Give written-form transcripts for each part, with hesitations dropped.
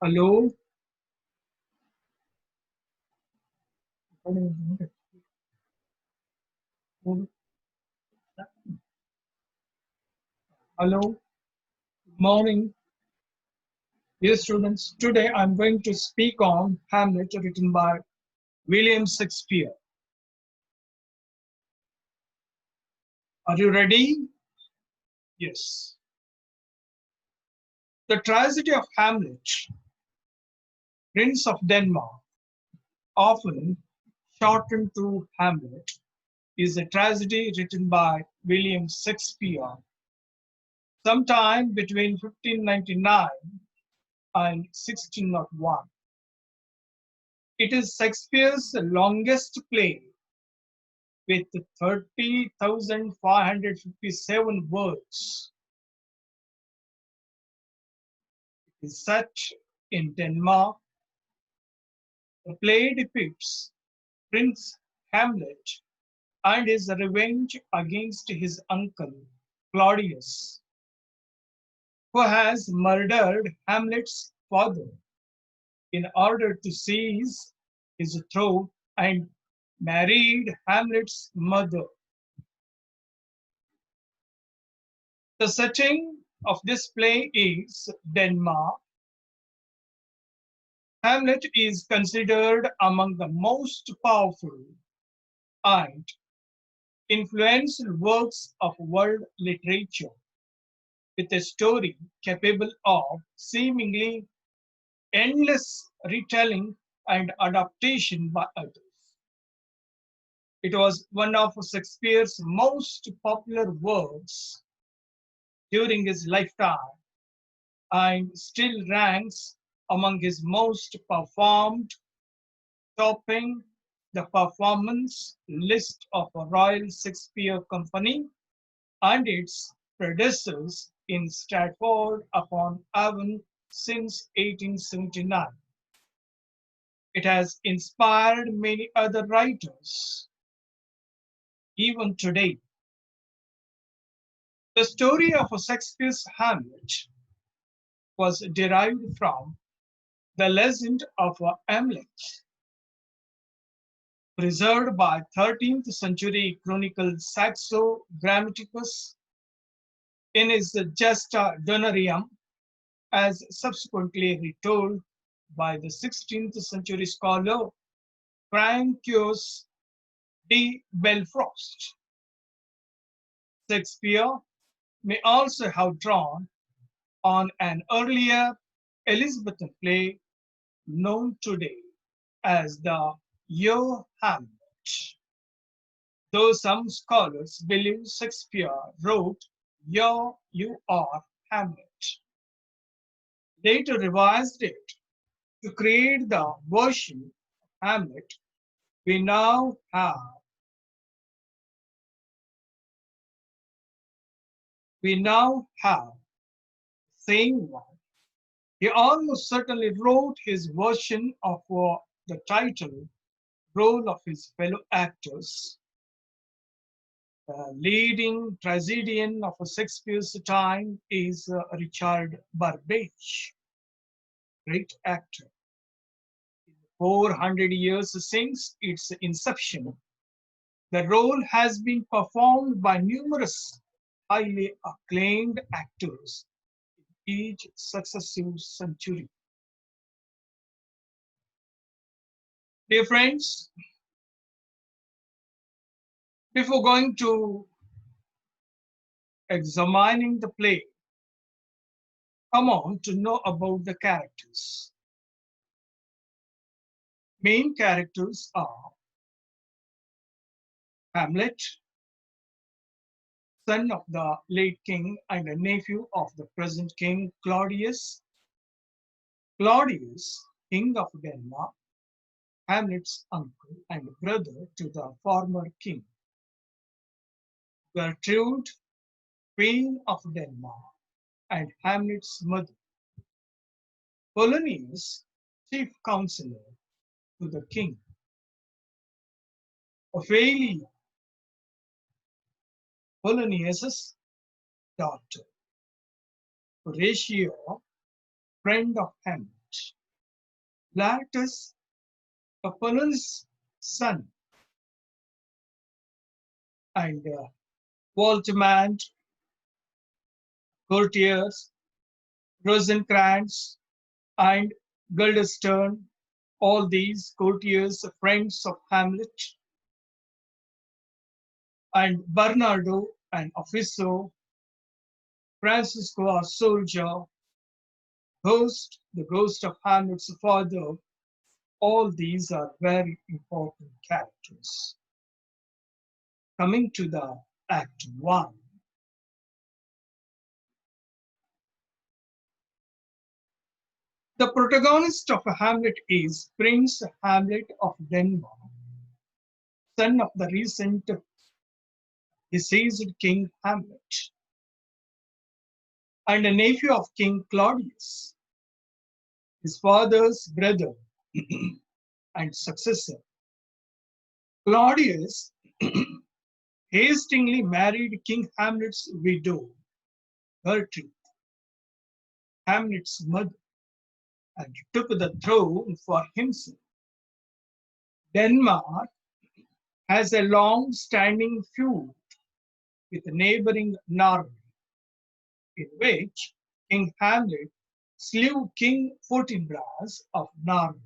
Hello. Hello. Good morning. Dear students, today I'm going to speak on Hamlet written by William Shakespeare. Are you ready? Yes. The tragedy of Hamlet, Prince of Denmark, often shortened to Hamlet, is a tragedy written by William Shakespeare sometime between 1599 and 1601. It is Shakespeare's longest play with 30,557 words. It is set in Denmark. The play depicts Prince Hamlet and his revenge against his uncle Claudius, who has murdered Hamlet's father in order to seize his throne and married Hamlet's mother. The setting of this play is Denmark. Hamlet is considered among the most powerful and influential works of world literature, with a story capable of seemingly endless retelling and adaptation by others. It was one of Shakespeare's most popular works during his lifetime and still ranks among his most performed, topping the performance list of a Royal Shakespeare Company and its predecessors in Stratford-upon-Avon since 1879. It has inspired many other writers, even today. The story of Shakespeare's Hamlet was derived from the legend of Hamlet, preserved by 13th century chronicle Saxo Grammaticus in his Gesta Donarium, as subsequently retold by the 16th century scholar Francois de Belfast. Shakespeare may also have drawn on an earlier Elizabethan play known today as the Yo Hamlet, though some scholars believe Shakespeare wrote Yo You Are Hamlet, later revised it to create the version of Hamlet we now have. We now have the same one. He almost certainly wrote his version of the title role of his fellow actors. The leading tragedian of Shakespeare's time is Richard Burbage, great actor. 400 years since its inception, the role has been performed by numerous highly acclaimed actors in each successive century. Dear friends, before going to examining the play, come on to know about the characters. Main characters are Hamlet, son of the late king and a nephew of the present king Claudius. Claudius, king of Denmark, Hamlet's uncle and brother to the former king. Gertrude, queen of Denmark, and Hamlet's mother. Polonius, chief counselor to the king. Ophelia, Polonius's daughter. Horatio, friend of Hamlet. Laertes, Apollo's son, and Voltimand, courtiers, Rosencrantz, and Guildenstern, all these courtiers, friends of Hamlet, and Bernardo, an officer, Francisco, a soldier, Ghost, the ghost of Hamlet's father, all these are very important characters. Coming to the Act 1, the protagonist of Hamlet is Prince Hamlet of Denmark, son of the recent deceased King Hamlet, and a nephew of King Claudius, his father's brother and successor. Claudius hastily married King Hamlet's widow, Gertrude, Hamlet's mother, and took the throne for himself. Denmark has a long-standing feud with neighboring Norway, in which King Hamlet slew King Fortinbras of Norway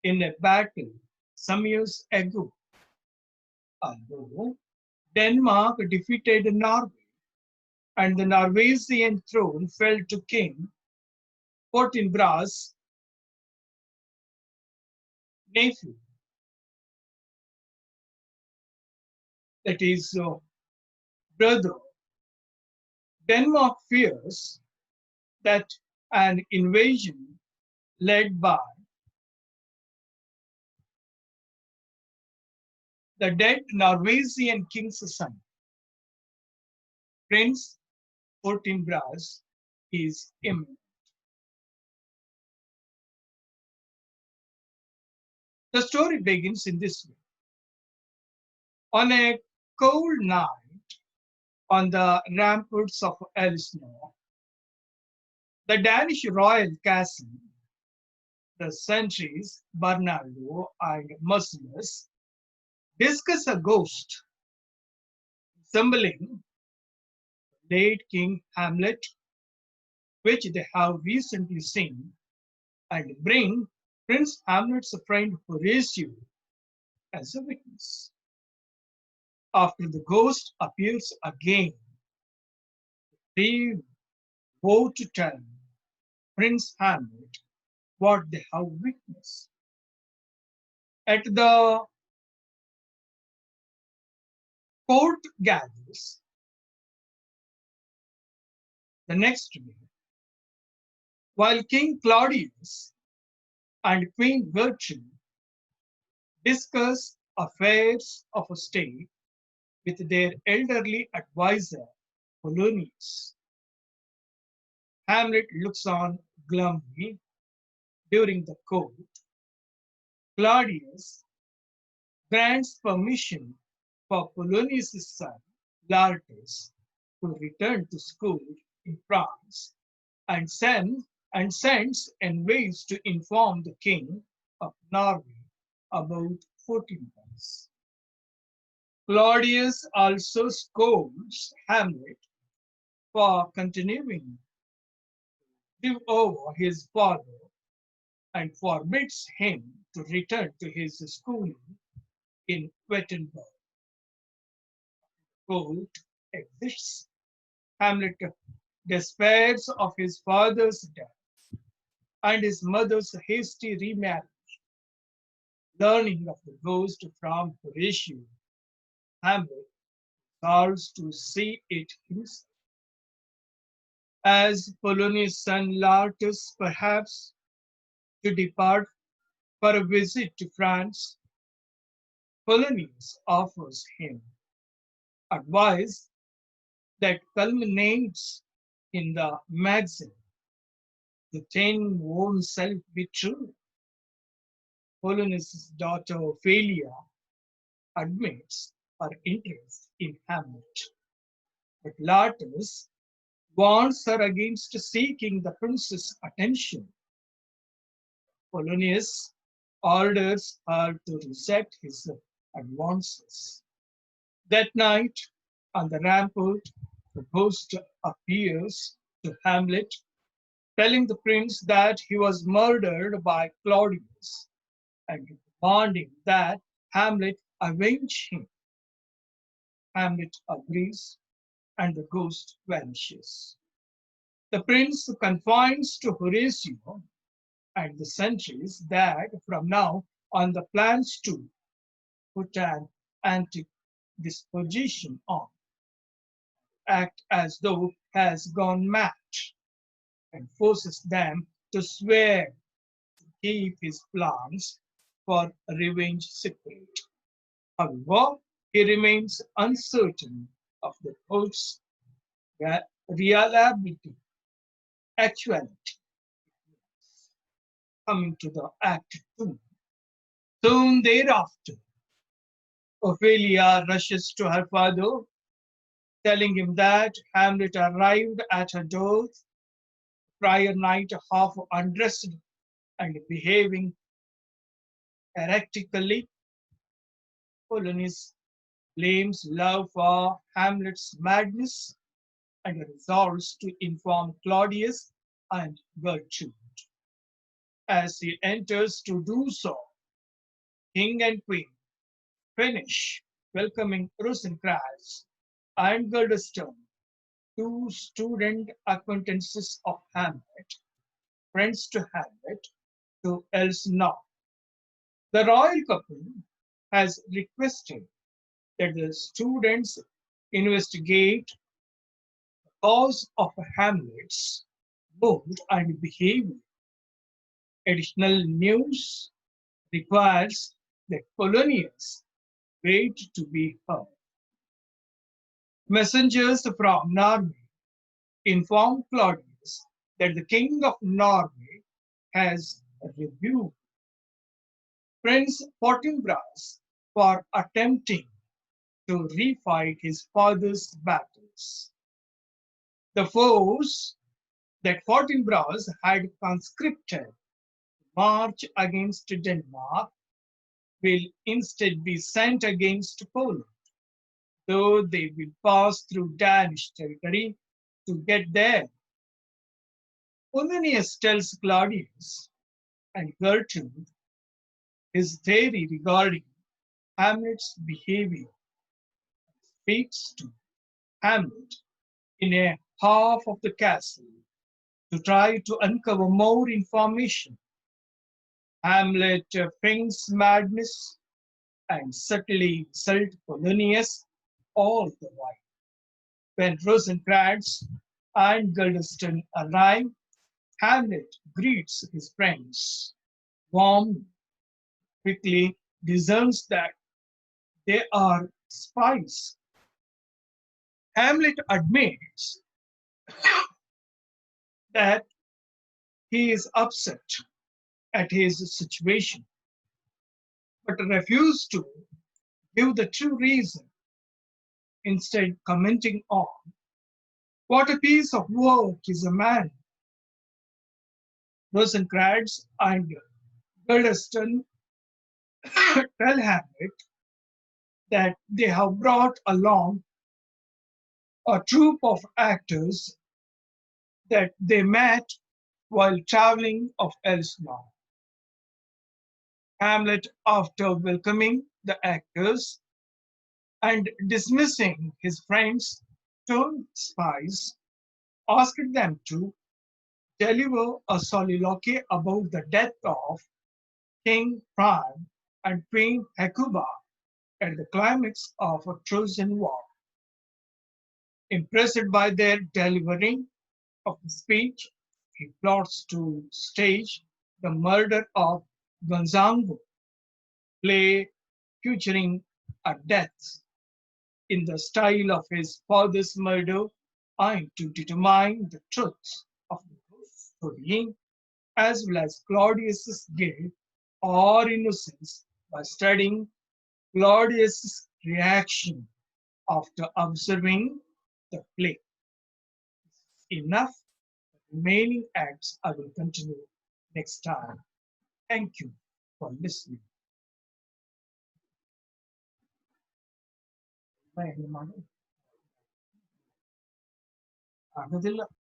in a battle some years ago. Although Denmark defeated Norway and the Norwegian throne fell to King Fortinbras' nephew, that is, brother. Denmark fears that an invasion led by the dead Norwegian king's son, Prince Fortinbras, is imminent. The story begins in this way. On a cold night on the ramparts of Elsinore, the Danish royal castle, the sentries Bernardo and Merciless discuss a ghost resembling late King Hamlet, which they have recently seen, and bring Prince Hamlet's friend Horatio as a witness. After the ghost appears again, they vow to tell Prince Hamlet what they have witnessed. At the court gathers the next day, while King Claudius and Queen Gertrude discuss affairs of state with their elderly advisor, Polonius. Hamlet looks on glumly during the court. Claudius grants permission for Polonius' son, Laertes, to return to school in France and, sends envoys to inform the king of Norway about 14 months. Claudius also scolds Hamlet for continuing to live over his father and forbids him to return to his schooling in Wittenberg. Court exists. Hamlet despairs of his father's death and his mother's hasty remarriage. Learning of the ghost from Horatio, Hamlet resolves to see it himself. As Polonius' son Laertes perhaps to depart for a visit to France, Polonius offers him advice that culminates in the maxim, the thing won't self be true. Polonius' daughter Ophelia admits her interest in Hamlet, but Laertes warns her against seeking the prince's attention. Polonius orders her to reset his advances. That night, on the rampart, the ghost appears to Hamlet, telling the prince that he was murdered by Claudius and demanding that Hamlet avenge him. Hamlet agrees, and the ghost vanishes. The prince confides to Horatio and the sentries that from now on the plans to put an antique disposition on, act as though has gone mad, and forces them to swear to keep his plans for revenge secret. However, he remains uncertain of the oath's reliability, actuality. Coming to the Act 2. Soon thereafter, Ophelia rushes to her father, telling him that Hamlet arrived at her door prior night half undressed and behaving erratically. Polonius blames love for Hamlet's madness and resolves to inform Claudius and Gertrude. As he enters to do so, king and queen finish welcoming Rosencrantz and Guildenstern, two student acquaintances of Hamlet, friends to Hamlet, to Elsinore. The royal couple has requested that the students investigate the cause of Hamlet's mood and behavior. Additional news requires that Polonius wait to be heard. Messengers from Norway inform Claudius that the king of Norway has rebuked Prince Fortinbras for attempting to refight his father's battles. The force that Fortinbras had conscripted to march against Denmark will instead be sent against Poland, though they will pass through Danish territory to get there. Polonius tells Claudius and Gertrude his theory regarding Hamlet's behavior, speaks to Hamlet in a half of the castle to try to uncover more information. Hamlet feigns madness and subtly insults Polonius all the while. When Rosencrantz and Guildenstern arrive, Hamlet greets his friends warmly, quickly discerns that they are spies. Hamlet admits that he is upset at his situation, but refuses to give the true reason, instead commenting on what a piece of work is a man. Rosencrantz and Guildenstern tell Hamlet that they have brought along a troupe of actors that they met while traveling of Elsinore. Hamlet, after welcoming the actors and dismissing his friends turned spies, asked them to deliver a soliloquy about the death of King Priam and Queen Hecuba at the climax of a Trojan War. Impressed by their delivery of the speech, he plots to stage the murder of Gonzago, play featuring a death in the style of his father's murder, and to determine the truth of the ghost story, as well as Claudius's guilt or innocence by studying Claudius's reaction after observing the play. Enough. The remaining acts I will continue next time. Thank you for listening. ಆಗುದಿಲ್ಲ.